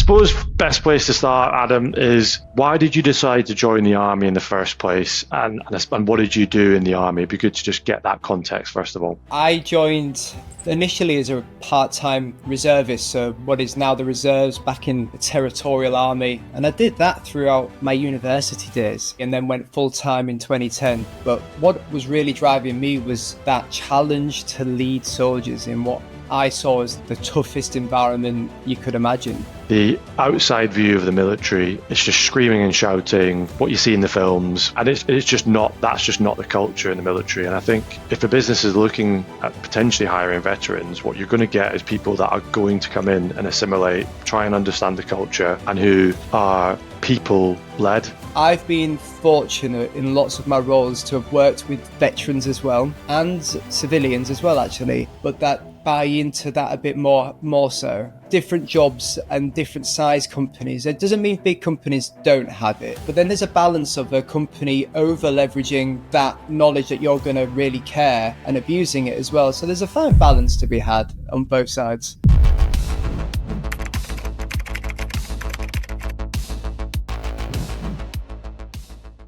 suppose best place to start, Adam, is why did you decide to join the army in the first place, and what did you do in the army? It'd be good to just get that context first of all. I joined initially as a part-time reservist, so what is now the reserves, back in the territorial army, and I did that throughout my university days and then went full-time in 2010. But what was really driving me was that challenge to lead soldiers in what I saw as the toughest environment you could imagine. The outside view of the military, it's just screaming and shouting, what you see in the films, and that's just not the culture in the military. And I think if a business is looking at potentially hiring veterans, what you're going to get is people that are going to come in and assimilate, try and understand the culture, and who are people-led. I've been fortunate in lots of my roles to have worked with veterans as well, and civilians as well actually, but that buy into that a bit more so. Different jobs and different size companies. It doesn't mean big companies don't have it, but then there's a balance of a company over leveraging that knowledge that you're going to really care and abusing it as well. So there's a fine balance to be had on both sides.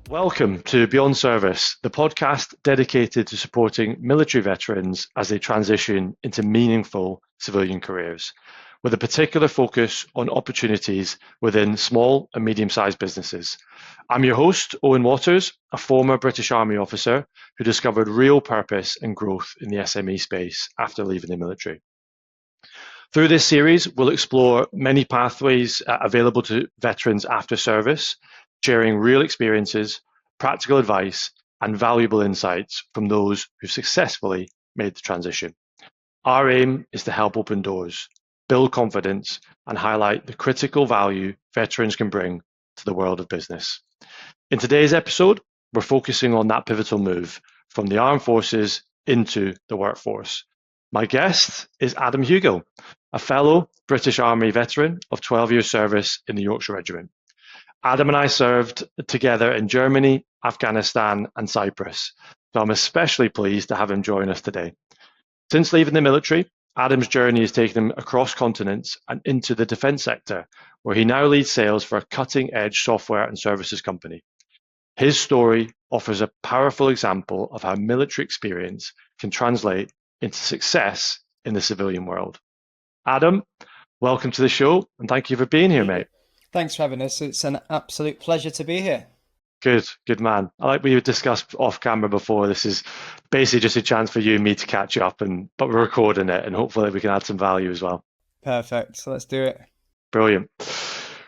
Welcome to Beyond Service, the podcast dedicated to supporting military veterans as they transition into meaningful civilian careers, with a particular focus on opportunities within small and medium-sized businesses. I'm your host, Owen Waters, a former British Army officer who discovered real purpose and growth in the SME space after leaving the military. Through this series, we'll explore many pathways available to veterans after service, sharing real experiences, practical advice, and valuable insights from those who've successfully made the transition. Our aim is to help open doors, build confidence, and highlight the critical value veterans can bring to the world of business. In today's episode, we're focusing on that pivotal move from the armed forces into the workforce. My guest is Adam Hugill, a fellow British Army veteran of 12 years service in the Yorkshire Regiment. Adam and I served together in Germany, Afghanistan, and Cyprus, so I'm especially pleased to have him join us today. Since leaving the military, Adam's journey has taken him across continents and into the defence sector, where he now leads sales for a cutting-edge software and services company. His story offers a powerful example of how military experience can translate into success in the civilian world. Adam, welcome to the show, and thank you for being here, mate. Thanks for having us. It's an absolute pleasure to be here. Good man. Like we discussed off camera before, this is basically just a chance for you and me to catch up, but we're recording it, and hopefully we can add some value as well. Perfect. So let's do it. Brilliant.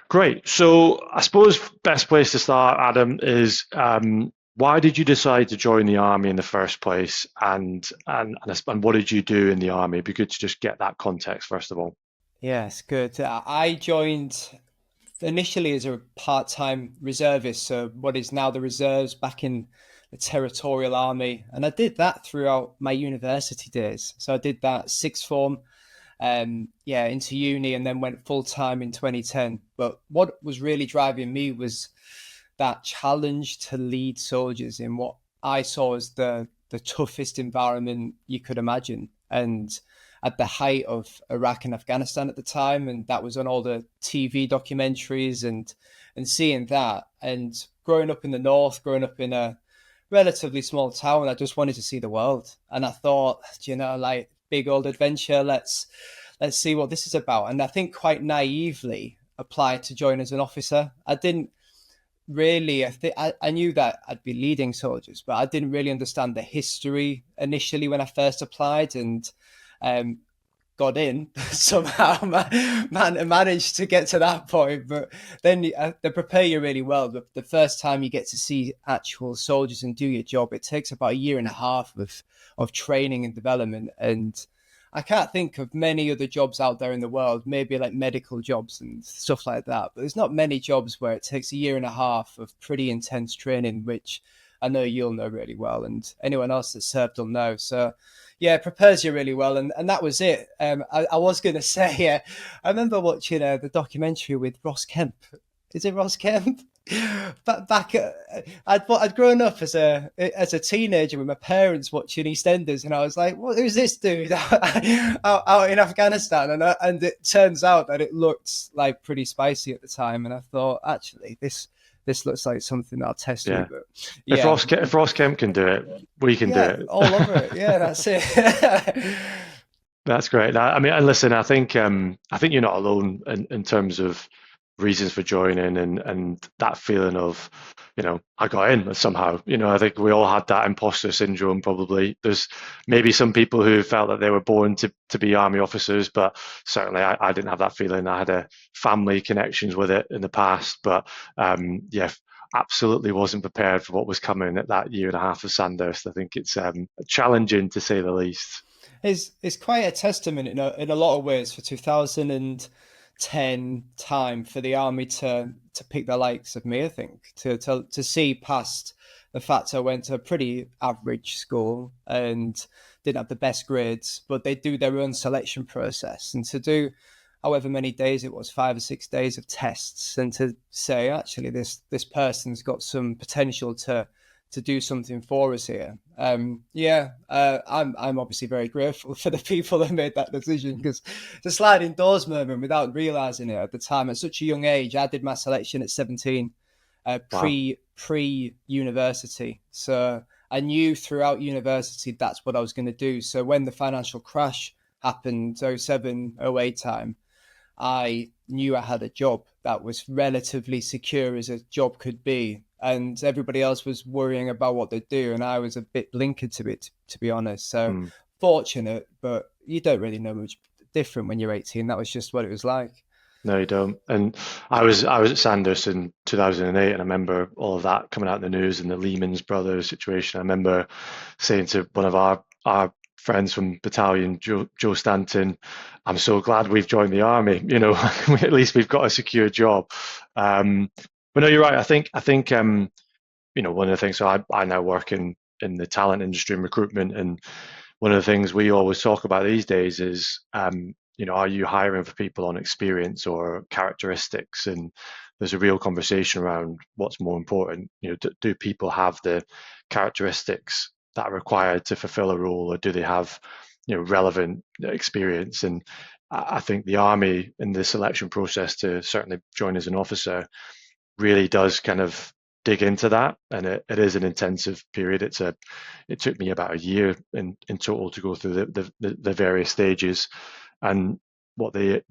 Great. So I suppose best place to start, Adam, is why did you decide to join the army in the first place, and what did you do in the army? It'd be good to just get that context first of all. Yes, good. I joined initially as a part-time reservist, so what is now the reserves, back in the territorial army, and I did that throughout my university days. So I did that sixth form, into uni, and then went full-time in 2010. But what was really driving me was that challenge to lead soldiers in what I saw as the toughest environment you could imagine. And at the height of Iraq and Afghanistan at the time, and that was on all the TV documentaries and seeing that, and growing up in the north, growing up in a relatively small town, I just wanted to see the world. And I thought, like big old adventure, let's see what this is about. And I think quite naively applied to join as an officer. I didn't really, I knew that I'd be leading soldiers, but I didn't really understand the history initially when I first applied, and got in somehow. Managed to get to that point, but then they prepare you really well. The first time you get to see actual soldiers and do your job, it takes about a year and a half of training and development. And I can't think of many other jobs out there in the world, maybe like medical jobs and stuff like that, but there's not many jobs where it takes a year and a half of pretty intense training, which I know you'll know really well, and anyone else that's served will know. So yeah, it prepares you really well, and that was it. I was going to say, I remember watching the documentary with Ross Kemp. Is it Ross Kemp? back I'd grown up as a teenager with my parents watching EastEnders, and I was like, "What? Who's this dude out in Afghanistan?" And it turns out that it looked like pretty spicy at the time, and I thought, actually, this looks like something that'll test me. Yeah. But If yeah, Ross Kemp can do it, we can do yeah, it. all over it. Yeah, that's it. That's great. I mean, and listen, I think you're not alone in terms of reasons for joining and that feeling of, I got in somehow. I think we all had that imposter syndrome probably. There's maybe some people who felt that they were born to be army officers, but certainly I didn't have that feeling. I had a family connections with it in the past, but yeah, absolutely wasn't prepared for what was coming at that year and a half of Sandhurst. I think it's challenging to say the least. It's quite a testament in a lot of ways for 2010 time for the army to pick the likes of me. I think to see past the fact I went to a pretty average school and didn't have the best grades, but they do their own selection process, and to do however many days it was, 5 or 6 days of tests, and to say actually this person's got some potential to do something for us here. I'm obviously very grateful for the people that made that decision, because the sliding doors moment without realizing it at the time at such a young age. I did my selection at 17, Wow. pre university, so I knew throughout university that's what I was going to do. So when the financial crash happened, 07, 08 time, I knew I had a job that was relatively secure as a job could be. And everybody else was worrying about what they'd do. And I was a bit blinkered to it, to be honest. So Hmm. fortunate, but you don't really know much different when you're 18. That was just what it was like. No, you don't. And I was at Sandhurst in 2008, and I remember all of that coming out in the news and the Lehman's Brothers situation. I remember saying to one of our friends from battalion, Joe Stanton, "I'm so glad we've joined the army. At least we've got a secure job." Um, but no, you're right. I think one of the things. So I now work in the talent industry and recruitment, and one of the things we always talk about these days is, are you hiring for people on experience or characteristics? And there's a real conversation around what's more important. Do people have the characteristics that are required to fulfill a role, or do they have, relevant experience? And I think the army in the selection process to certainly join as an officer really does kind of dig into that, and it is an intensive period. It took me about a year in total to go through the various stages, and what they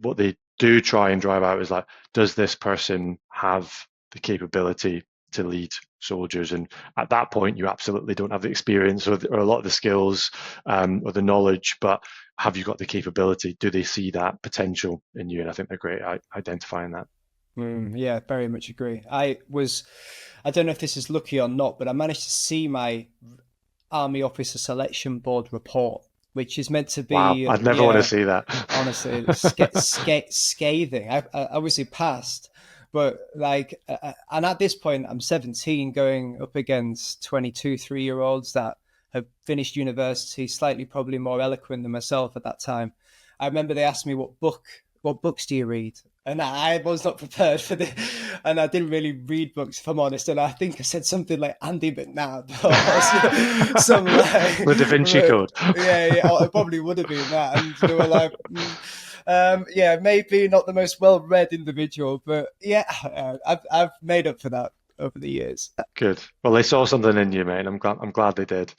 do try and drive out is like, does this person have the capability to lead soldiers? And at that point, you absolutely don't have the experience or a lot of the skills, or the knowledge, but have you got the capability? Do they see that potential in you? And I think they're great at identifying that. Yeah, very much agree. I don't know if this is lucky or not, but I managed to see my Army Officer Selection Board report, which is meant to Wow, be, I'd never want to yeah, see that. honestly, scathing. I obviously passed, but and at this point, I'm 17, going up against 22, 3 year olds that have finished university, slightly probably more eloquent than myself at that time. I remember they asked me what books do you read? And I was not prepared for this, and I didn't really read books, if I'm honest. And I think I said something like Andy McNabb or some like, The Da Vinci Code. yeah, it probably would have been that. And they were like, yeah, maybe not the most well-read individual, but yeah, I've made up for that over the years. Good. Well, they saw something in you, mate. I'm glad they did.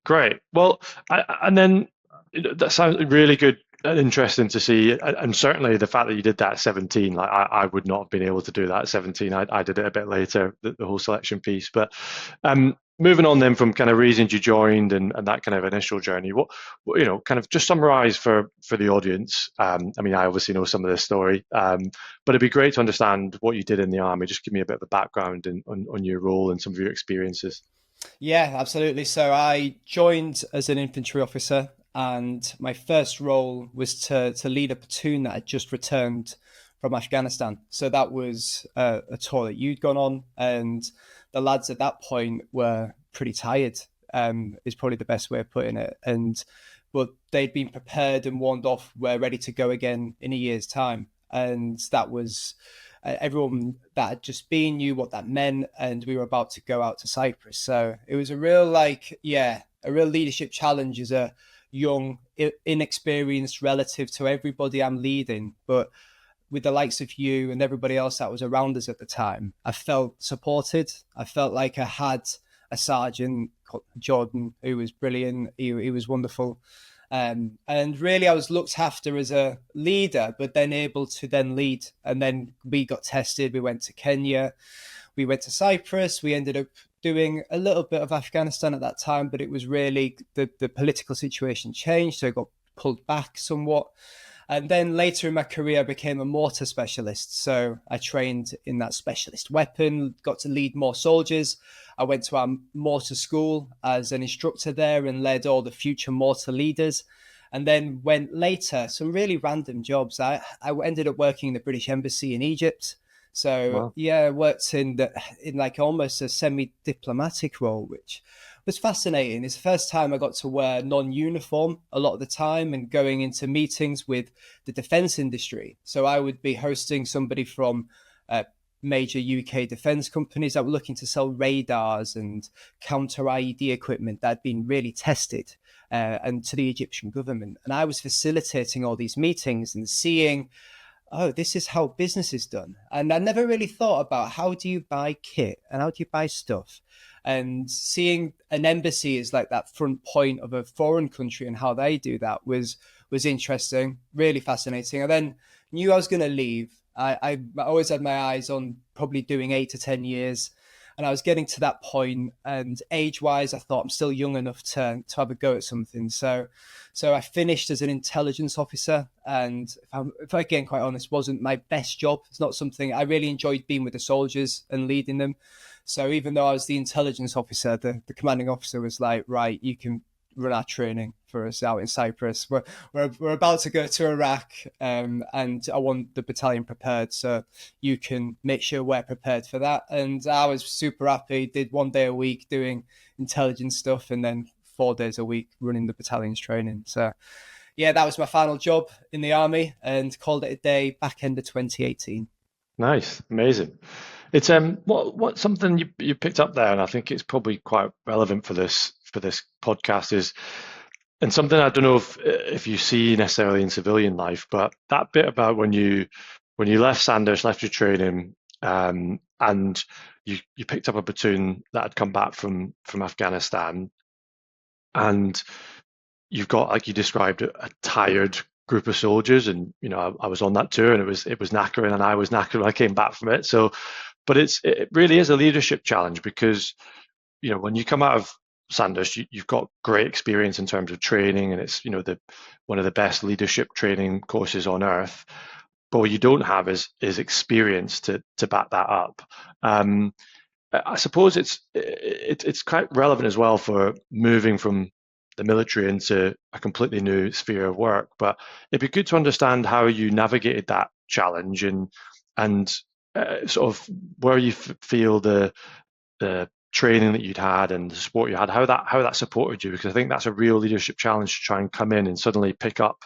Great. Well, and then that sounds really good and interesting to see. And certainly the fact that you did that at 17, like I would not have been able to do that at 17. I did it a bit later, the whole selection piece. But moving on then from kind of reasons you joined and that kind of initial journey, kind of just summarize for the audience. I mean, I obviously know some of this story, but it'd be great to understand what you did in the army. Just give me a bit of a background on your role and some of your experiences. Yeah, absolutely. So I joined as an infantry officer, and my first role was to lead a platoon that had just returned from Afghanistan. So that was a tour that you'd gone on, and the lads at that point were pretty tired. Is probably the best way of putting it. And but they'd been prepared and warned off. We're ready to go again in a year's time. And that was everyone that had just been knew what that meant, and we were about to go out to Cyprus. So it was a real a real leadership challenge as a young, inexperienced relative to everybody I'm leading, but with the likes of you and everybody else that was around us at the time, I felt supported. I felt like I had a sergeant called Jordan who was brilliant. He was wonderful. And really, I was looked after as a leader, but then able to then lead. And then we got tested. We went to Kenya. We went to Cyprus. We ended up doing a little bit of Afghanistan at that time, but it was really the political situation changed. So it got pulled back somewhat. And then later in my career, I became a mortar specialist. So I trained in that specialist weapon, got to lead more soldiers. I went to our mortar school as an instructor there and led all the future mortar leaders. And then went later, some really random jobs. I ended up working in the British Embassy in Egypt. So Wow. yeah, I worked in like almost a semi-diplomatic role, which was fascinating. It's the first time I got to wear non-uniform a lot of the time and going into meetings with the defense industry. So I would be hosting somebody from major UK defense companies that were looking to sell radars and counter IED equipment that had been really tested and to the Egyptian government. And I was facilitating all these meetings and seeing, oh, this is how business is done. And I never really thought about how do you buy kit and how do you buy stuff? And seeing an embassy as like that front point of a foreign country and how they do that was interesting, really fascinating. I then knew I was going to leave. I always had my eyes on probably doing 8 to 10 years. And I was getting to that point, and age-wise, I thought I'm still young enough to have a go at something. So I finished as an intelligence officer, and if I get quite honest, wasn't my best job. It's not something I really enjoyed being with the soldiers and leading them. So even though I was the intelligence officer, the commanding officer was like, right, you can run our training for us out in Cyprus. We're about to go to Iraq, and I want the battalion prepared, so you can make sure we're prepared for that. And I was super happy. Did 1 day a week doing intelligence stuff, and then 4 days a week running the battalion's training. So yeah, that was my final job in the army, and called it a day back end of 2018. Nice, amazing. It's what something you picked up there, and I think it's probably quite relevant for this podcast is, and something I don't know if you see necessarily in civilian life, but that bit about when you left Sanders, left your training, and you picked up a platoon that had come back from Afghanistan, and you've got, like you described, a tired group of soldiers, and I was on that tour, and it was knackering, and I was knackered when I came back from it. So, but it really is a leadership challenge because when you come out of Sanders, you've got great experience in terms of training, and it's the one of the best leadership training courses on earth. But what you don't have is experience to back that up. I suppose it's quite relevant as well for moving from the military into a completely new sphere of work. But it'd be good to understand how you navigated that challenge and sort of where you feel the training that you'd had and the support you had, how that supported you, because I think that's a real leadership challenge to try and come in and suddenly pick up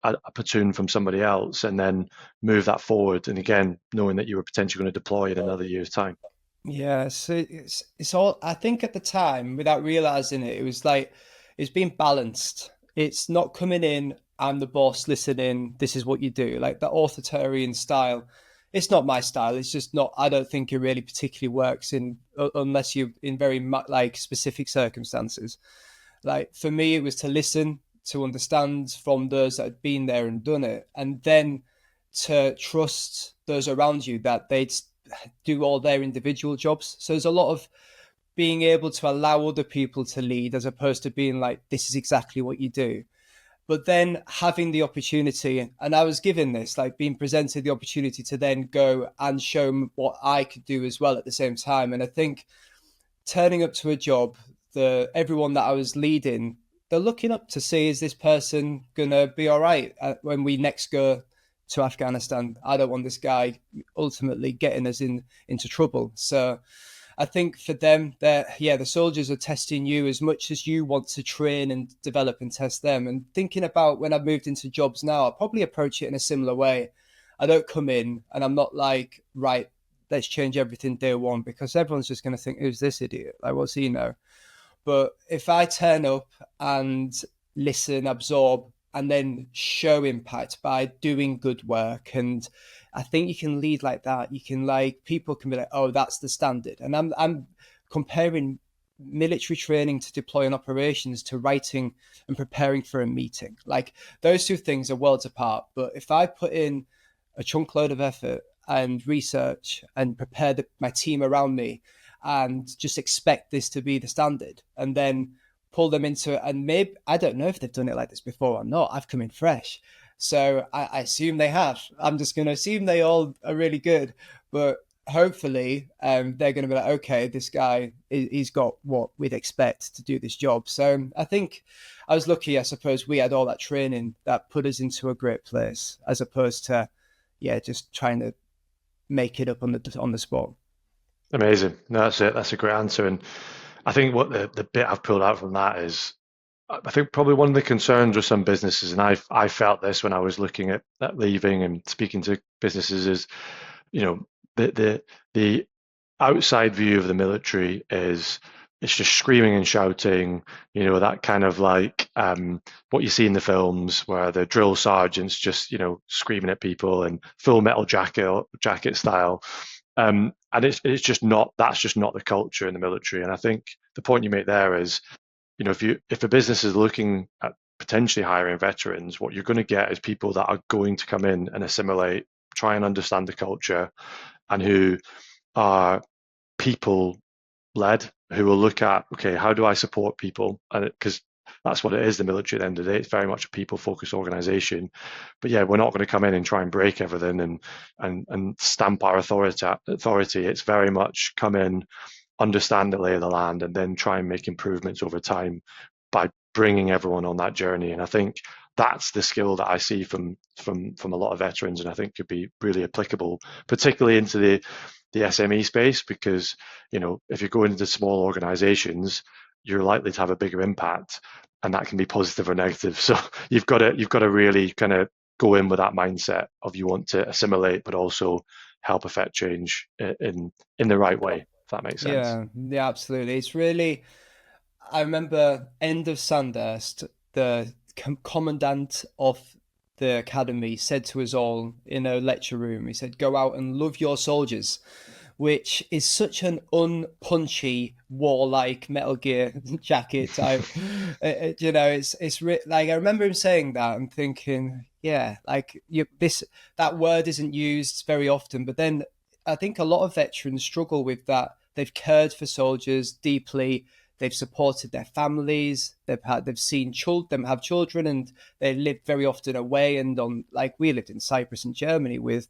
a platoon from somebody else and then move that forward. And again, knowing that you were potentially going to deploy in another year's time. Yeah, so it's all, I think at the time, without realizing it, it was like it's being balanced. It's not coming in, I'm the boss, listen in, this is what you do. Like the authoritarian style. It's not my style. It's just not, I don't think it really particularly works unless you're in very like specific circumstances. Like for me, it was to listen, to understand from those that had been there and done it, and then to trust those around you that they'd do all their individual jobs. So there's a lot of being able to allow other people to lead as opposed to being like, this is exactly what you do. But then having the opportunity, and I was given this, like being presented the opportunity to then go and show what I could do as well at the same time. And I think turning up to a job, everyone that I was leading, they're looking up to see, is this person going to be all right when we next go to Afghanistan? I don't want this guy ultimately getting us into trouble. So I think for them, the soldiers are testing you as much as you want to train and develop and test them. And thinking about when I've moved into jobs now, I'll probably approach it in a similar way. I don't come in and I'm not like, right, let's change everything day one, because everyone's just going to think, who's this idiot? Like, what's he know? But if I turn up and listen, absorb, and then show impact by doing good work, and I think you can lead like that. You can like people can be like, oh, that's the standard. And I'm comparing military training to deploying operations to writing and preparing for a meeting. Like those two things are worlds apart. But if I put in a chunk load of effort and research and prepare my team around me and just expect this to be the standard and then pull them into it. And maybe, I don't know if they've done it like this before or not. I've come in fresh. So I assume they have. I'm just going to assume they all are really good. But hopefully they're going to be like, okay, this guy, he's got what we'd expect to do this job. So I think I was lucky, I suppose we had all that training that put us into a great place as opposed to, yeah, just trying to make it up on the spot. Amazing. No, that's it. That's a great answer. And I think what the bit I've pulled out from that is, I think probably one of the concerns with some businesses, and I felt this when I was looking at leaving and speaking to businesses, is, you know, the outside view of the military is it's just screaming and shouting, you know, that kind of like what you see in the films where the drill sergeants just, you know, screaming at people and full metal jacket style. And it's just not, that's just not the culture in the military. And I think the point you make there is, you know, if a business is looking at potentially hiring veterans, what you're going to get is people that are going to come in and assimilate, try and understand the culture, and who are people led, who will look at, okay, how do I support people? And because that's what it is, the military at the end of the day, it's very much a people focused organization. But yeah, we're not going to come in and try and break everything and stamp our authority. It's very much come in, understand the lay of the land, and then try and make improvements over time by bringing everyone on that journey. And I think that's the skill that I see from a lot of veterans, and I think could be really applicable, particularly into the SME space, because, you know, if you go into small organizations, you're likely to have a bigger impact, and that can be positive or negative. So you've got to really kind of go in with that mindset of you want to assimilate, but also help affect change in the right way, if that makes sense. Yeah, absolutely. It's really, I remember end of Sandhurst, the commandant of the academy said to us all in a lecture room, he said, go out and love your soldiers, which is such an unpunchy war-like Metal Gear jacket type. You know, like I remember him saying that and thinking, yeah, like that word isn't used very often. But then I think a lot of veterans struggle with that. They've cared for soldiers deeply. They've supported their families. They've seen them have children, and they live very often away. And on, like, we lived in Cyprus and Germany with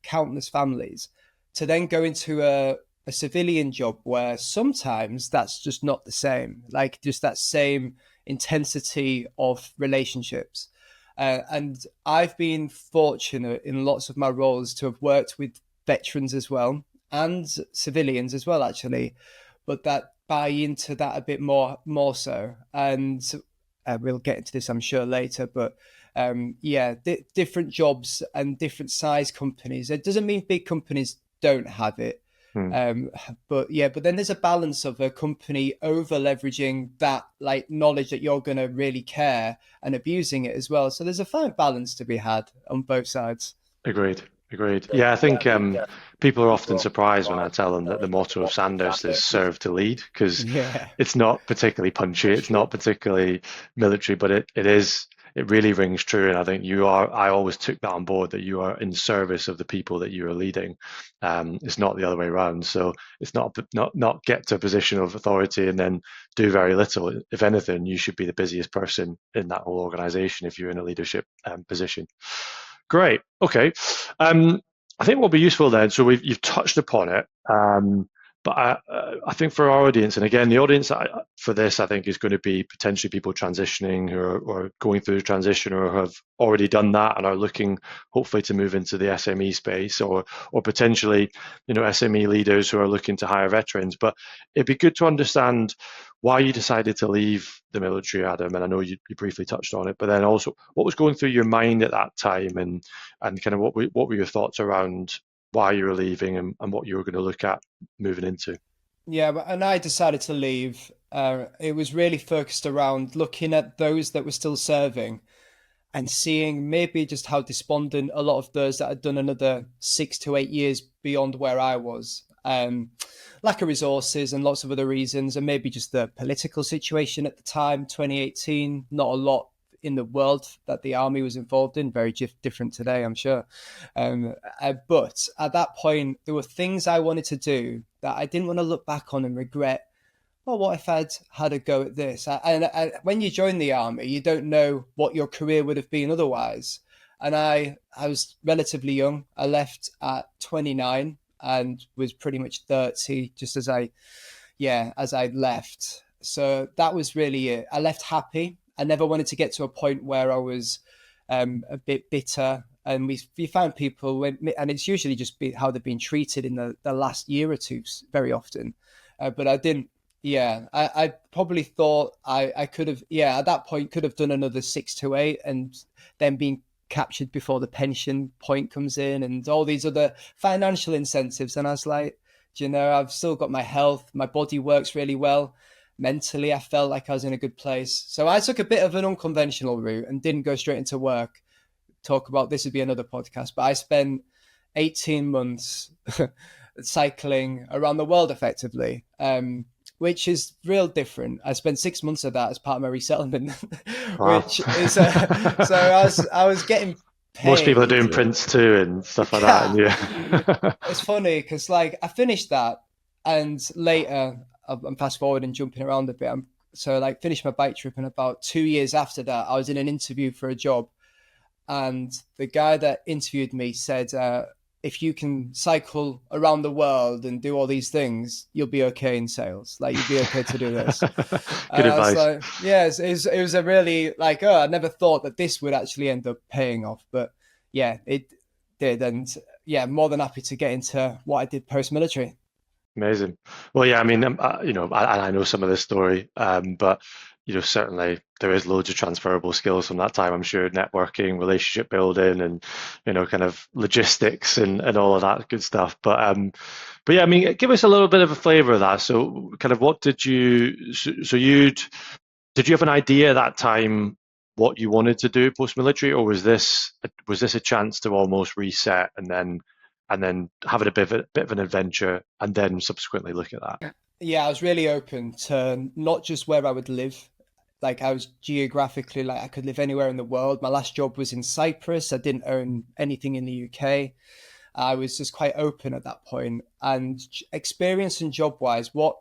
countless families, to then go into a civilian job where sometimes that's just not the same, like just that same intensity of relationships. And I've been fortunate in lots of my roles to have worked with veterans as well, and civilians as well, actually, but that buy into that a bit more so. And we'll get into this, I'm sure, later, but yeah, different jobs and different size companies. It doesn't mean big companies don't have it. Hmm. But then there's a balance of a company over leveraging that like knowledge that you're going to really care and abusing it as well. So there's a fine balance to be had on both sides. Agreed. Agreed. Yeah, I think people are often surprised when I tell them that the motto of Sandhurst is "serve to lead," because Yeah. it's not particularly punchy, it's not particularly military, but it is. It really rings true, and I think you are. I always took that on board, that you are in service of the people that you are leading. It's not the other way around. So it's not get to a position of authority and then do very little. If anything, you should be the busiest person in that whole organization if you're in a leadership position. Great. Okay. I think what will be useful then, so you've touched upon it. But I think for our audience, and again, the audience for this, I think, is going to be potentially people transitioning who are going through the transition or have already done that and are looking, hopefully, to move into the SME space, or potentially, SME leaders who are looking to hire veterans. But it'd be good to understand why you decided to leave the military, Adam. And I know you briefly touched on it, but then also what was going through your mind at that time, and kind of what were your thoughts around why you were leaving and what you were going to look at moving into. Yeah, and I decided to leave. It was really focused around looking at those that were still serving and seeing maybe just how despondent a lot of those that had done another 6 to 8 years beyond where I was. Lack of resources and lots of other reasons, and maybe just the political situation at the time, 2018, not a lot in the world that the army was involved in, very different today, I'm sure. But at that point, there were things I wanted to do that I didn't want to look back on and regret. Well, what if I'd had a go at this? And when you join the army, you don't know what your career would have been otherwise. And I was relatively young. I left at 29 and was pretty much 30 just as I left. So that was really it. I left happy. I never wanted to get to a point where I was a bit bitter. And we found people, and it's usually just how they've been treated in the last year or two very often. But I didn't. Yeah, I probably thought I could have, at that point, could have done another 6 to 8 and then been captured before the pension point comes in and all these other financial incentives. And I was like, I've still got my health. My body works really well. Mentally, I felt like I was in a good place. So I took a bit of an unconventional route and didn't go straight into work. Talk about this would be another podcast, but I spent 18 months cycling around the world effectively. Which is real different. I spent 6 months of that as part of my resettlement, Wow. which is so I was getting paid. Most people are doing Prince 2 and stuff like that. And yeah. It's funny because I finished that, and later I'm fast forward and jumping around a bit. Finished my bike trip, and about 2 years after that, I was in an interview for a job, and the guy that interviewed me said, if you can cycle around the world and do all these things, you'll be okay in sales. Like, you'll be okay to do this. Good advice. It was a really I never thought that this would actually end up paying off, but yeah, it did. And yeah, more than happy to get into what I did post-military. Amazing. Well, yeah, I mean, I know some of this story, but certainly there is loads of transferable skills from that time. I'm sure networking, relationship building, and kind of logistics and all of that good stuff. But yeah, I mean, give us a little bit of a flavor of that. So, kind of, what did you? So did you have an idea at that time what you wanted to do post-military, or was this a chance to almost reset and then have it a bit of an adventure and then subsequently look at that? Yeah, I was really open to not just where I would live. I was geographically, I could live anywhere in the world. My last job was in Cyprus. I didn't own anything in the UK. I was just quite open at that point. And experience and job wise, what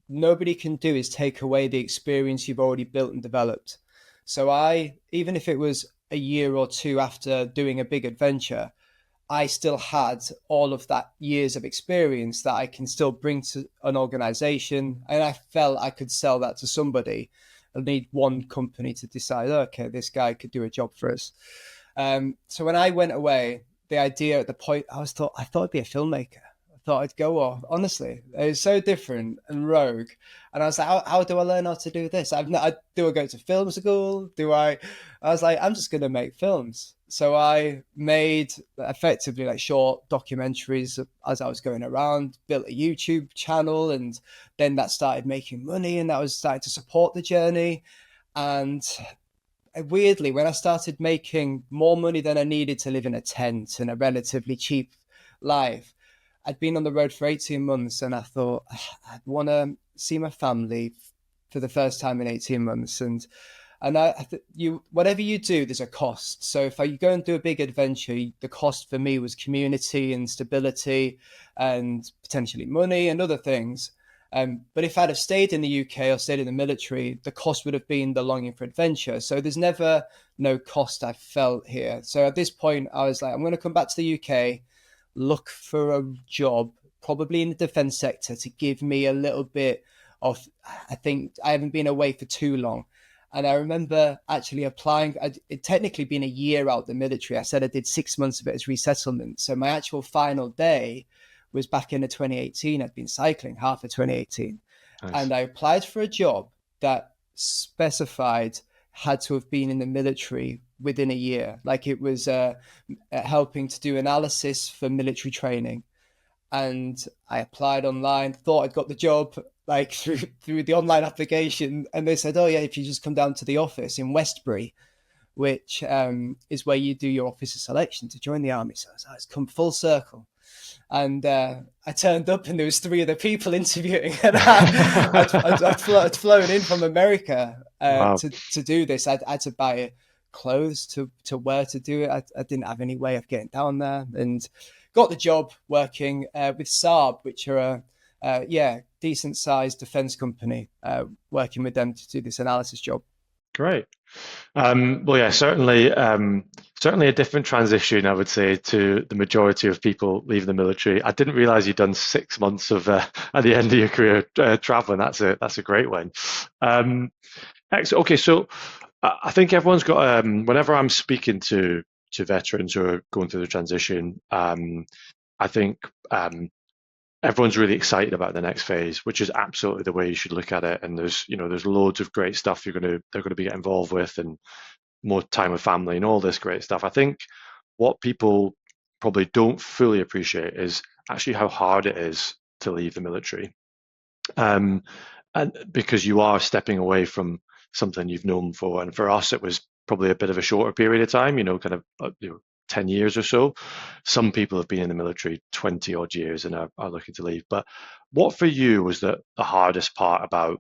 nobody can do is take away the experience you've already built and developed. So even if it was a year or two after doing a big adventure, I still had all of that years of experience that I can still bring to an organization. And I felt I could sell that to somebody. I need one company to decide, okay, this guy could do a job for us. So when I went away, the idea at the point, I thought I'd be a filmmaker. I thought I'd go off. Honestly, it was so different and rogue. And I was like, how do I learn how to do this? Do I go to film school? I was like, I'm just going to make films. So I made effectively short documentaries as I was going around, built a YouTube channel, and then that started making money, and that was starting to support the journey. And weirdly, when I started making more money than I needed to live in a tent and a relatively cheap life, I'd been on the road for 18 months, and I thought I'd want to see my family for the first time in 18 months. And whatever you do, there's a cost. So if you go and do a big adventure, the cost for me was community and stability and potentially money and other things. But if I'd have stayed in the UK or stayed in the military, the cost would have been the longing for adventure. So there's never no cost I felt here. So at this point, I was like, I'm going to come back to the UK, look for a job probably in the defense sector, to give me a little bit of, I think I haven't been away for too long. And I remember actually applying, it technically been a year out the military. I said I did 6 months of it as resettlement. So my actual final day was back in the 2018. I'd been cycling half of 2018. Nice. And I applied for a job that specified had to have been in the military within a year. Like it was helping to do analysis for military training. And I applied online, thought I'd got the job like through the online application, and they said, "Oh yeah, if you just come down to the office in Westbury, which is where you do your officer selection to join the army." So it's come full circle, and I turned up, and there was three other people interviewing, and I'd flown in from America Wow. to do this. I had to buy clothes to wear to do it. I didn't have any way of getting down there, and got the job working with Saab, which are a decent sized defense company, working with them to do this analysis job. Great. Well, yeah, certainly a different transition, I would say, to the majority of people leaving the military. I didn't realize you'd done 6 months of at the end of your career traveling. That's a great one. Excellent. Okay, so I think everyone's got. Whenever I'm speaking to veterans who are going through the transition, I think everyone's really excited about the next phase, which is absolutely the way you should look at it. And there's loads of great stuff they're going to be getting involved with, and more time with family and all this great stuff. I think what people probably don't fully appreciate is actually how hard it is to leave the military, and because you are stepping away from something you've known for. And for us, it was probably a bit of a shorter period of time, kind of 10 years or so. Some people have been in the military 20 odd years and are looking to leave. But what for you was the hardest part about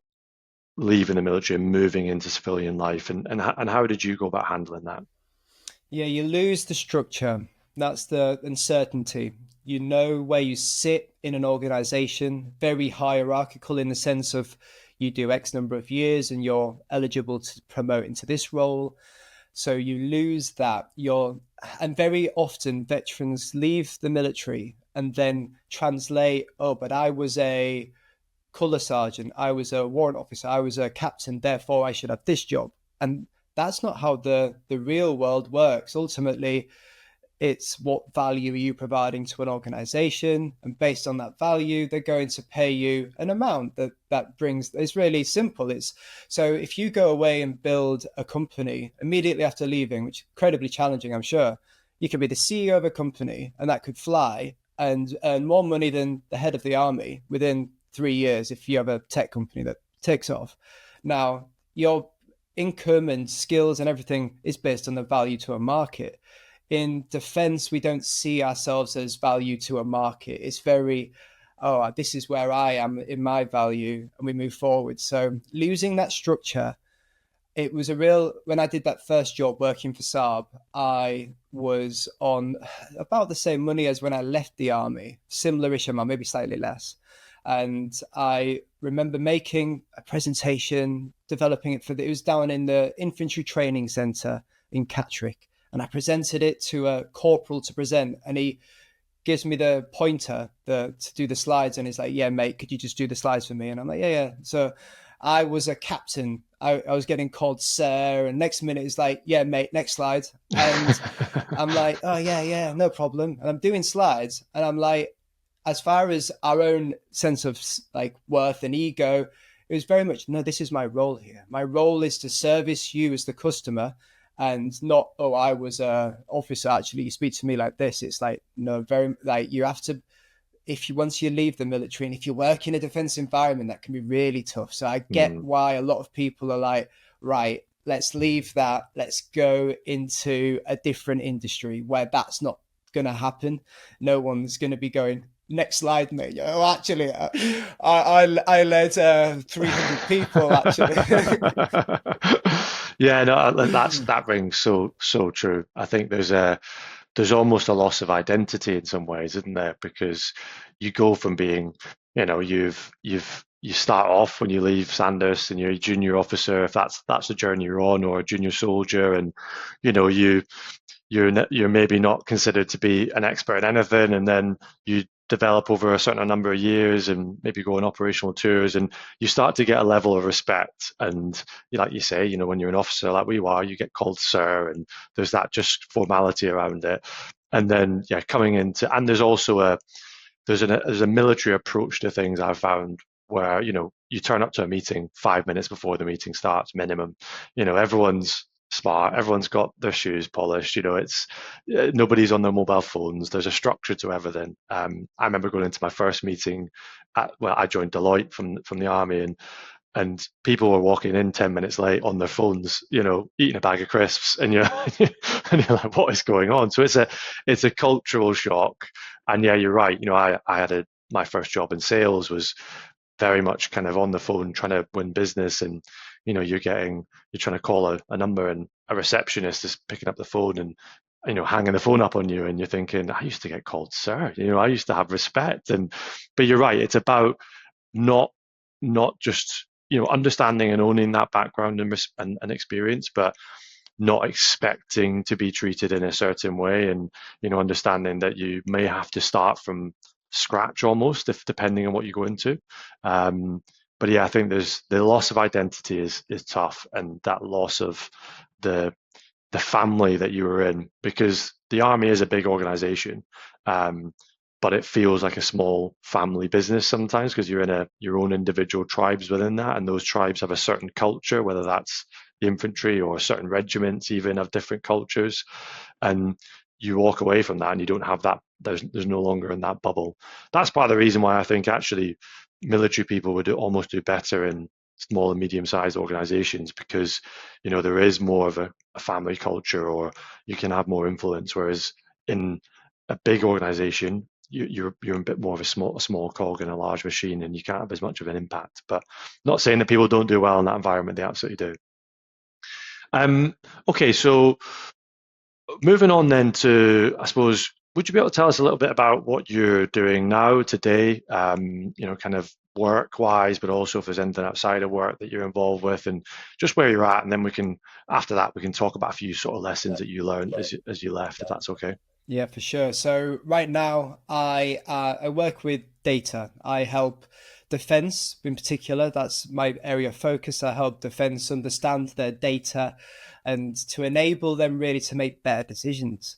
leaving the military and moving into civilian life, and how did you go about handling that? Yeah, you lose the structure. That's the uncertainty. You know where you sit in an organization, very hierarchical in the sense of you do X number of years and you're eligible to promote into this role. So you lose that. And very often veterans leave the military and then translate, oh, but I was a color sergeant, I was a warrant officer, I was a captain, therefore I should have this job. And that's not how the real world works. Ultimately, it's what value are you providing to an organization, and based on that value, they're going to pay you an amount that brings. It's really simple. It's so if you go away and build a company immediately after leaving, which is incredibly challenging, I'm sure, you could be the CEO of a company and that could fly and earn more money than the head of the army within 3 years if you have a tech company that takes off. Now, your income and skills and everything is based on the value to a market. In defense, we don't see ourselves as value to a market. It's very, oh, this is where I am in my value, and we move forward. So losing that structure, it was when I did that first job working for Saab, I was on about the same money as when I left the army, similar-ish amount, maybe slightly less. And I remember making a presentation, developing it it was down in the infantry training center in Catterick. And I presented it to a corporal to present, and he gives me the pointer to do the slides, and he's like, "Yeah, mate, could you just do the slides for me?" And I'm like, "Yeah." So I was a captain. I was getting called sir, and next minute it's like, "Yeah, mate, next slide." And I'm like, "Oh yeah, no problem." And I'm doing slides, and I'm like, as far as our own sense of like worth and ego, it was very much, no, this is my role here. My role is to service you as the customer. And not, oh, I was a officer, actually, you speak to me like this. It's like, no, very, like, you have to, once you leave the military and if you work in a defense environment, that can be really tough. So I get why a lot of people are like, right, let's leave that. Let's go into a different industry where that's not going to happen. No one's going to be going, next slide, mate. Oh, actually, I led 300 people, actually. Yeah, no, that rings so true. I think there's almost a loss of identity in some ways, isn't there? Because you go from being, you start off when you leave Sandhurst and you're a junior officer, if that's the journey you're on, or a junior soldier, and you're maybe not considered to be an expert in anything, and then you develop over a certain number of years and maybe go on operational tours, and you start to get a level of respect. And like you say, when you're an officer like we are, you get called sir, and there's that just formality around it. And then yeah, coming into, and there's also there's a military approach to things I've found, where you turn up to a meeting 5 minutes before the meeting starts minimum. Everyone's smart, everyone's got their shoes polished. It's nobody's on their mobile phones. There's a structure to everything. I remember going into my first meeting I joined Deloitte from the army, and people were walking in 10 minutes late on their phones, eating a bag of crisps, and you're and you're like, what is going on? So it's a cultural shock. And yeah, you're right. I had my first job in sales was very much kind of on the phone trying to win business, and you're trying to call a number, and a receptionist is picking up the phone and hanging the phone up on you, and you're thinking, I used to get called sir, I used to have respect. But you're right, it's about not just understanding and owning that background and experience, but not expecting to be treated in a certain way, and understanding that you may have to start from scratch almost, if depending on what you go into. But yeah, I think there's the loss of identity is tough, and that loss of the family that you were in, because the army is a big organization, but it feels like a small family business sometimes, because you're in your own individual tribes within that, and those tribes have a certain culture, whether that's the infantry or certain regiments even have different cultures, and you walk away from that and you don't have that. There's no longer in that bubble. That's part of the reason why I think actually military people would almost do better in small and medium-sized organizations, because there is more of a family culture, or you can have more influence, whereas in a big organization you're a bit more of a small cog in a large machine, and you can't have as much of an impact. But not saying that people don't do well in that environment, they absolutely do. Okay, so moving on then to, I suppose, would you be able to tell us a little bit about what you're doing now today, kind of work-wise, but also if there's anything outside of work that you're involved with, and just where you're at, and then after that, we can talk about a few sort of lessons that you learned as you left, if that's okay. Yeah, for sure. So right now, I work with data. I help defense in particular. That's my area of focus. I help defense understand their data and to enable them really to make better decisions.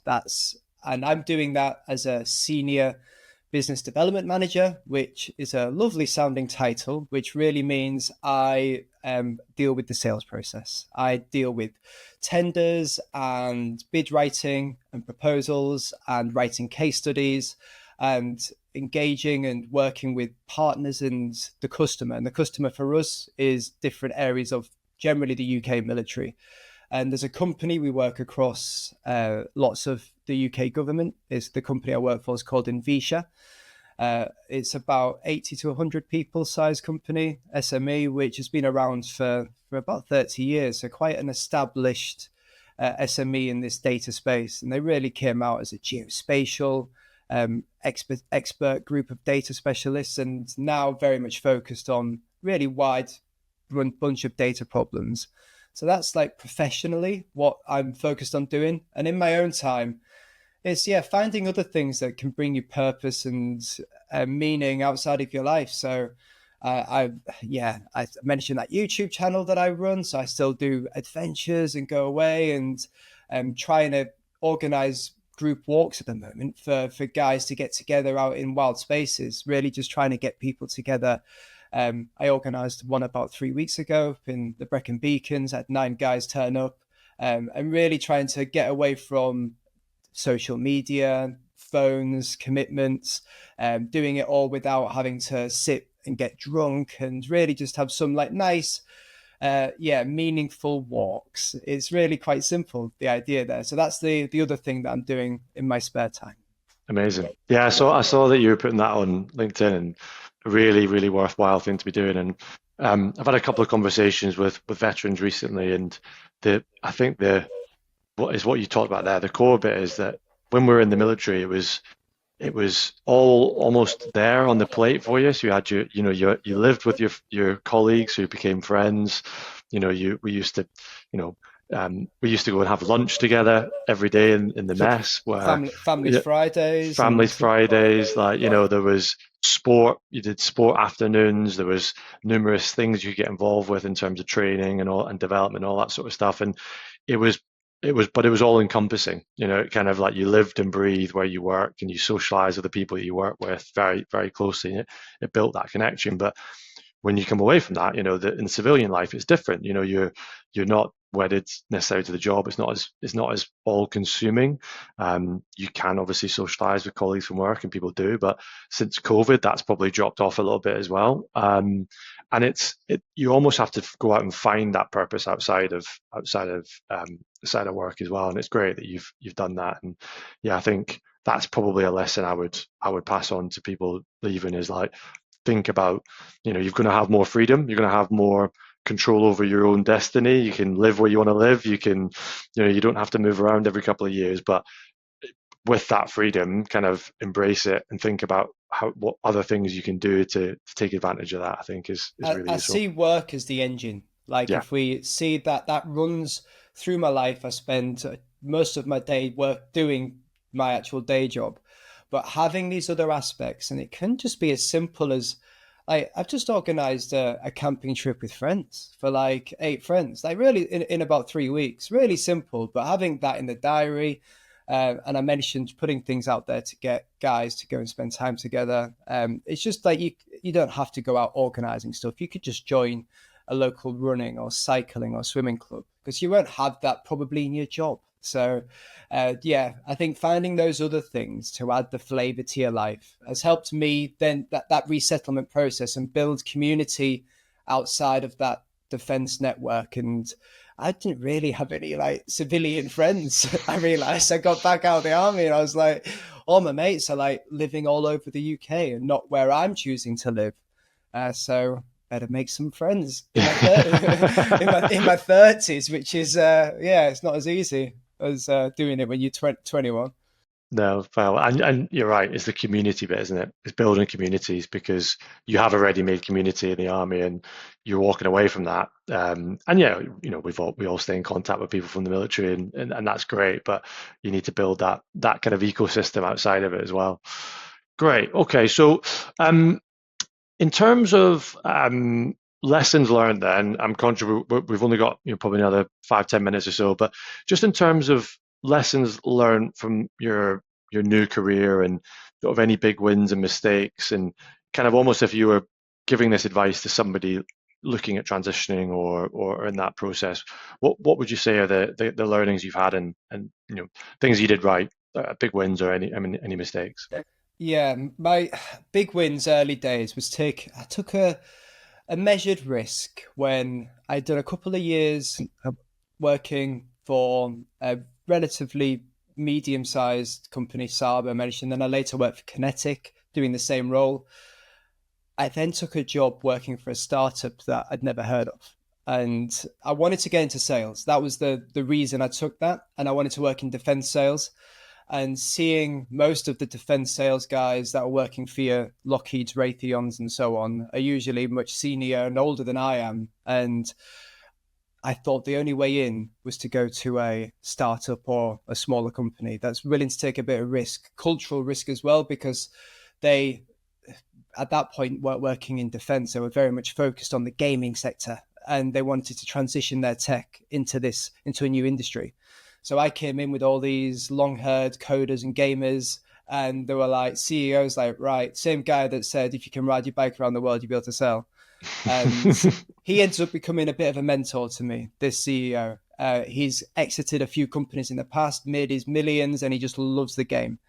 And I'm doing that as a senior business development manager, which is a lovely sounding title, which really means I deal with the sales process. I deal with tenders and bid writing and proposals and writing case studies and engaging and working with partners and the customer. And the customer for us is different areas of generally the UK military. And as a company, we work across lots of the UK government. The company I work for is called Invisha. It's about 80 to 100 people size company, SME, which has been around for about 30 years. So quite an established SME in this data space. And they really came out as a geospatial expert group of data specialists, and now very much focused on really wide bunch of data problems. So that's like professionally what I'm focused on doing. And in my own time, it's finding other things that can bring you purpose and meaning outside of your life. So I mentioned that YouTube channel that I run. So I still do adventures and go away, and trying to organize group walks at the moment for guys to get together out in wild spaces, really just trying to get people together. I organised one about 3 weeks ago in the Brecon Beacons, had 9 guys turn up, and really trying to get away from social media, phones, commitments, doing it all without having to sit and get drunk, and really just have some like nice, meaningful walks. It's really quite simple, the idea there. So that's the other thing that I'm doing in my spare time. Amazing. Yeah, I saw that you were putting that on LinkedIn, and a really, really worthwhile thing to be doing. And I've had a couple of conversations with veterans recently, and I think what you talked about there, the core bit is that when we were in the military, it was all almost there on the plate for you. So you had you lived with your colleagues who became friends. We used to, We used to go and have lunch together every day in the mess, where Families Fridays families and Fridays, like, there was sport, you did sport afternoons, there was numerous things you get involved with in terms of training and all and development, all that sort of stuff. And it was but it was all encompassing, it kind of like you lived and breathed where you work and you socialize with the people that you work with very, very closely. It built that connection. But when you come away from that, in civilian life, it's different. You're not wedded necessarily to the job. It's not as all consuming. You can obviously socialize with colleagues from work, and people do, but since COVID, that's probably dropped off a little bit as well. And you almost have to go out and find that purpose outside of work as well. And it's great that you've done that. And yeah, I think that's probably a lesson I would pass on to people leaving, is like, think about, you're going to have more freedom, you're going to have more control over your own destiny, you can live where you want to live, you don't have to move around every couple of years, but with that freedom, kind of embrace it and think about what other things you can do to take advantage of that. I think is really I useful. see work as the engine. Like Yeah. if we see that runs through my life, I spend most of my day work doing my actual day job, but having these other aspects, and it can just be as simple as I've just organized a camping trip with friends for like 8 friends, like really in about 3 weeks, really simple, but having that in the diary. And I mentioned putting things out there to get guys to go and spend time together. It's just like you don't have to go out organizing stuff. You could just join a local running or cycling or swimming club, because you won't have that probably in your job. So, yeah, I think finding those other things to add the flavor to your life has helped me then that resettlement process and build community outside of that defense network. And I didn't really have any like civilian friends. I realized I got back out of the army and I was like, all my mates are like living all over the UK and not where I'm choosing to live. So better make some friends in my in my 30s, which is yeah, it's not as easy as doing it when you're 21. No, well, and you're right. It's the community bit, isn't it? It's building communities, because you have a ready-made community in the army, and you're walking away from that. And yeah, we all stay in contact with people from the military, and that's great. But you need to build that kind of ecosystem outside of it as well. Great. Okay, so in terms of lessons learned, then I'm conscious we've only got probably another 5-10 minutes or so, but just in terms of lessons learned from your new career, and sort of any big wins and mistakes, and kind of almost if you were giving this advice to somebody looking at transitioning or in that process, what would you say are the learnings you've had, and things you did right, big wins, or any mistakes? Yeah, my big wins early days was I took a measured risk when I'd done a couple of years working for a relatively medium-sized company, Saab, I mentioned. Then I later worked for Kinetic, doing the same role. I then took a job working for a startup that I'd never heard of. And I wanted to get into sales. That was the reason I took that. And I wanted to work in defense sales. And seeing most of the defense sales guys that are working for your Lockheed's, Raytheons, and so on are usually much senior and older than I am. And I thought the only way in was to go to a startup or a smaller company that's willing to take a bit of risk, cultural risk as well, because they, at that point, weren't working in defense. They were very much focused on the gaming sector, and they wanted to transition their tech into a new industry. So I came in with all these long-haired coders and gamers, and they were like CEOs, like, right, same guy that said, if you can ride your bike around the world, you'll be able to sell. And he ends up becoming a bit of a mentor to me, this CEO. He's exited a few companies in the past, made his millions, and he just loves the game.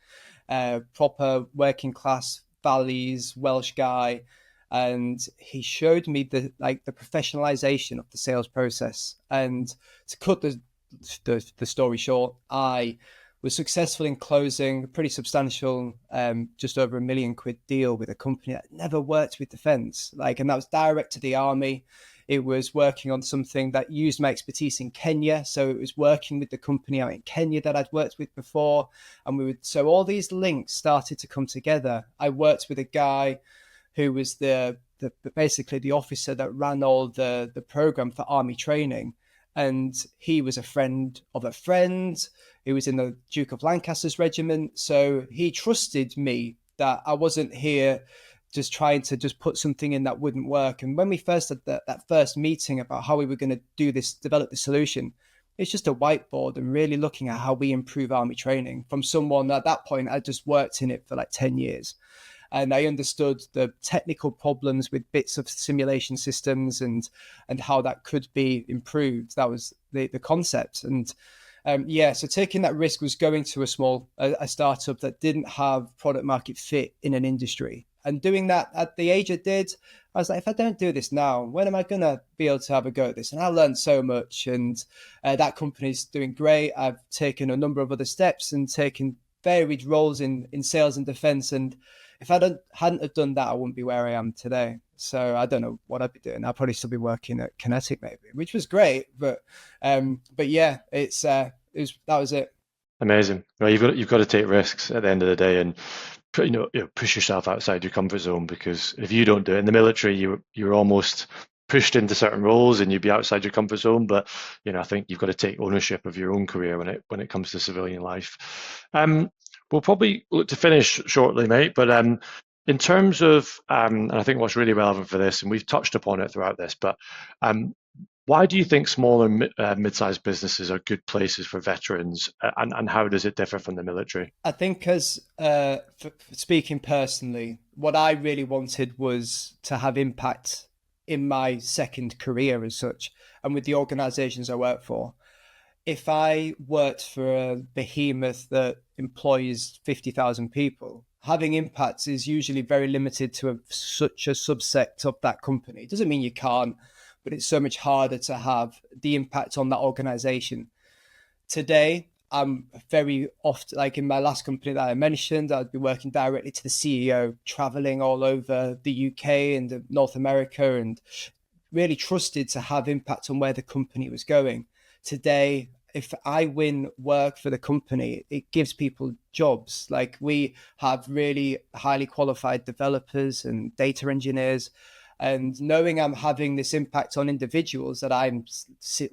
Proper working class values, Welsh guy. And he showed me the professionalization of the sales process. And to cut the story short, I was successful in closing a pretty substantial, just over £1 million deal with a company that never worked with defense. And that was direct to the army. It was working on something that used my expertise in Kenya. So it was working with the company out in Kenya that I'd worked with before. And so all these links started to come together. I worked with a guy who was basically the officer that ran all the program for army training. And he was a friend of a friend who was in the Duke of Lancaster's regiment. So he trusted me that I wasn't here just trying to just put something in that wouldn't work. And when we first had that first meeting about how we were going to do this, develop the solution, it's just a whiteboard and really looking at how we improve army training from someone at that point I just worked in it for like 10 years. And I understood the technical problems with bits of simulation systems and how that could be improved. That was the concept. And so taking that risk was going to a startup that didn't have product market fit in an industry. And doing that at the age it did, I was like, if I don't do this now, when am I going to be able to have a go at this? And I learned so much. And that company's doing great. I've taken a number of other steps and taken varied roles in sales and defense. And if I hadn't have done that, I wouldn't be where I am today. So I don't know what I'd be doing. I'd probably still be working at Kinetic maybe, which was great. But yeah, that was it. Amazing. Well, you've got to take risks at the end of the day, and push yourself outside your comfort zone, because if you don't do it in the military, you're almost pushed into certain roles and you'd be outside your comfort zone. But I think you've got to take ownership of your own career when it comes to civilian life. We'll probably look to finish shortly, mate. But in terms of, and I think what's really relevant for this, and we've touched upon it throughout this, but why do you think smaller mid-sized businesses are good places for veterans, and how does it differ from the military? I think speaking personally, what I really wanted was to have impact in my second career as such, and with the organizations I work for. If I worked for a behemoth that employs 50,000 people, having impact is usually very limited to such a subset of that company. It doesn't mean you can't, but it's so much harder to have the impact on that organization. Today, I'm very often, like in my last company that I mentioned, I'd be working directly to the CEO, traveling all over the UK and North America, and really trusted to have impact on where the company was going. Today, if I win work for the company, it gives people jobs. Like we have really highly qualified developers and data engineers, and knowing I'm having this impact on individuals that I'm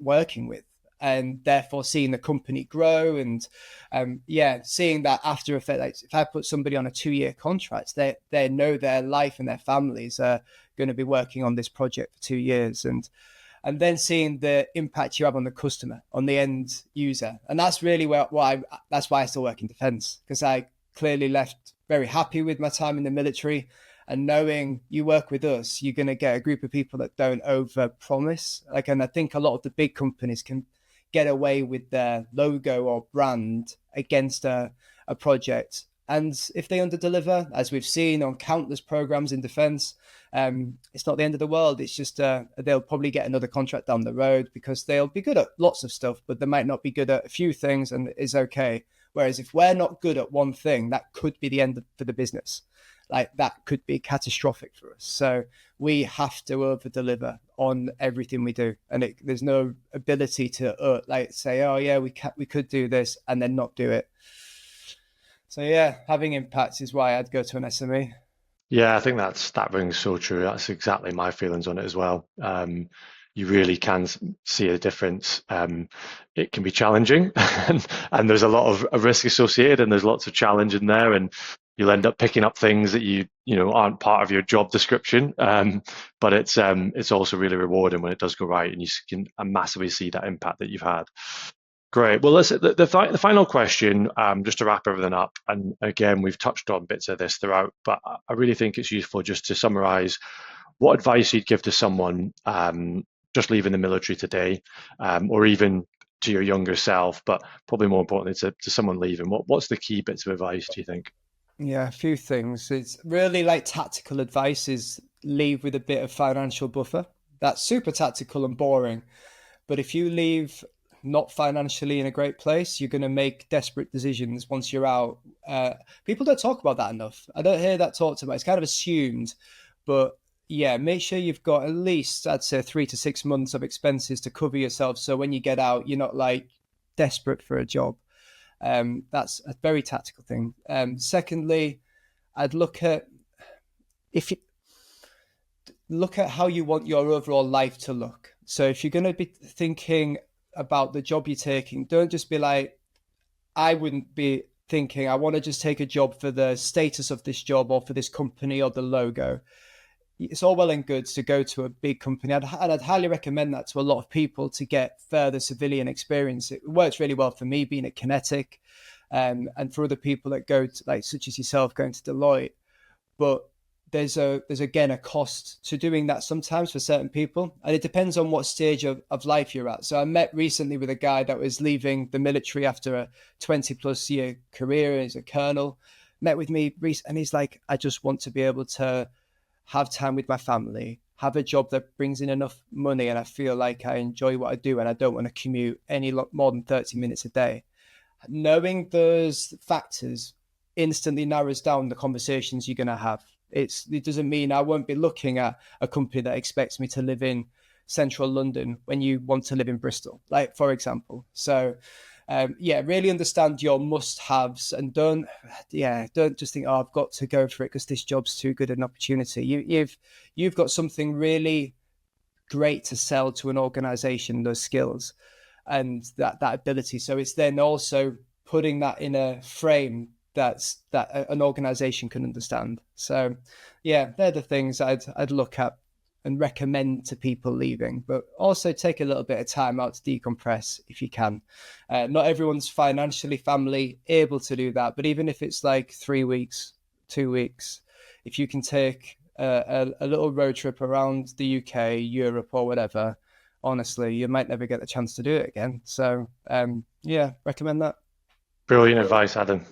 working with, and therefore seeing the company grow and seeing that after effect. Like if I put somebody on a 2-year contract, they know their life and their families are going to be working on this project for 2 years, and then seeing the impact you have on the customer, on the end user. And that's really that's why I still work in defense, because I clearly left very happy with my time in the military. And knowing you work with us, you're going to get a group of people that don't over promise. And I think a lot of the big companies can get away with their logo or brand against a project. And if they underdeliver, as we've seen on countless programs in defense, it's not the end of the world. It's just they'll probably get another contract down the road because they'll be good at lots of stuff, but they might not be good at a few things, and it's okay. Whereas if we're not good at one thing, that could be the end for the business. Like that could be catastrophic for us. So we have to over deliver on everything we do, and there's no ability to say, oh yeah, we could do this and then not do it. So yeah, having impact is why I'd go to an SME. Yeah, I think that rings so true. That's exactly my feelings on it as well. You really can see a difference. It can be challenging, and there's a lot of risk associated, and there's lots of challenge in there, and you'll end up picking up things that you aren't part of your job description. But it's also really rewarding when it does go right, and you can massively see that impact that you've had. Great. Well, listen, the final question, just to wrap everything up, and again, we've touched on bits of this throughout, but I really think it's useful just to summarize what advice you'd give to someone just leaving the military today, or even to your younger self, but probably more importantly to someone leaving. What's the key bits of advice, do you think? Yeah, a few things. It's really like tactical advice is leave with a bit of financial buffer. That's super tactical and boring. But if you leave not financially in a great place, you're going to make desperate decisions once you're out. People don't talk about that enough. I don't hear that talked about. It's kind of assumed, but yeah, make sure you've got at least, I'd say, 3 to 6 months of expenses to cover yourself. So when you get out, you're not like desperate for a job. That's a very tactical thing. Secondly, I'd look at how you want your overall life to look. So if you're going to be thinking about the job you're taking. Don't just be like, I wouldn't be thinking, I want to just take a job for the status of this job or for this company or the logo. It's all well and good to go to a big company. And I'd highly recommend that to a lot of people to get further civilian experience. It works really well for me being at Kinetic, and for other people that go to, like, such as yourself, going to Deloitte. But there's again a cost to doing that sometimes for certain people, and it depends on what stage of life you're at. So I met recently with a guy that was leaving the military after a 20 plus year career as a colonel. Met with me and he's like, I just want to be able to have time with my family, have a job that brings in enough money, and I feel like I enjoy what I do, and I don't want to commute any more than 30 minutes a day. Knowing those factors instantly narrows down the conversations you're going to have. It doesn't mean I won't be looking at a company that expects me to live in central London when you want to live in Bristol, like, for example. So yeah, really understand your must-haves, and don't just think, oh, I've got to go for it because this job's too good an opportunity. You've got something really great to sell to an organization, those skills and that ability. So it's then also putting that in a frame that an organization can understand. So yeah, they're the things I'd look at and recommend to people leaving, but also take a little bit of time out to decompress if you can. Not everyone's financially family able to do that, but even if it's like 3 weeks, 2 weeks, if you can take a little road trip around the UK, Europe, or whatever, honestly, you might never get the chance to do it again. So yeah, recommend that. Brilliant advice, Adam.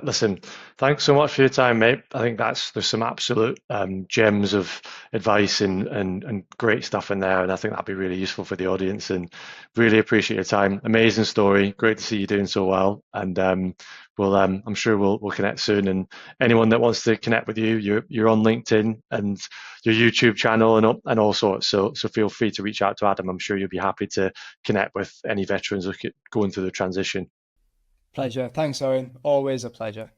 Listen, thanks so much for your time, mate. I think there's some absolute gems of advice and great stuff in there, and I think that'd be really useful for the audience. And really appreciate your time. Amazing story. Great to see you doing so well. And I'm sure we'll connect soon. And anyone that wants to connect with you, you're on LinkedIn and your YouTube channel and all sorts. So feel free to reach out to Adam. I'm sure you'll be happy to connect with any veterans going through the transition. Pleasure. Thanks, Owen. Always a pleasure.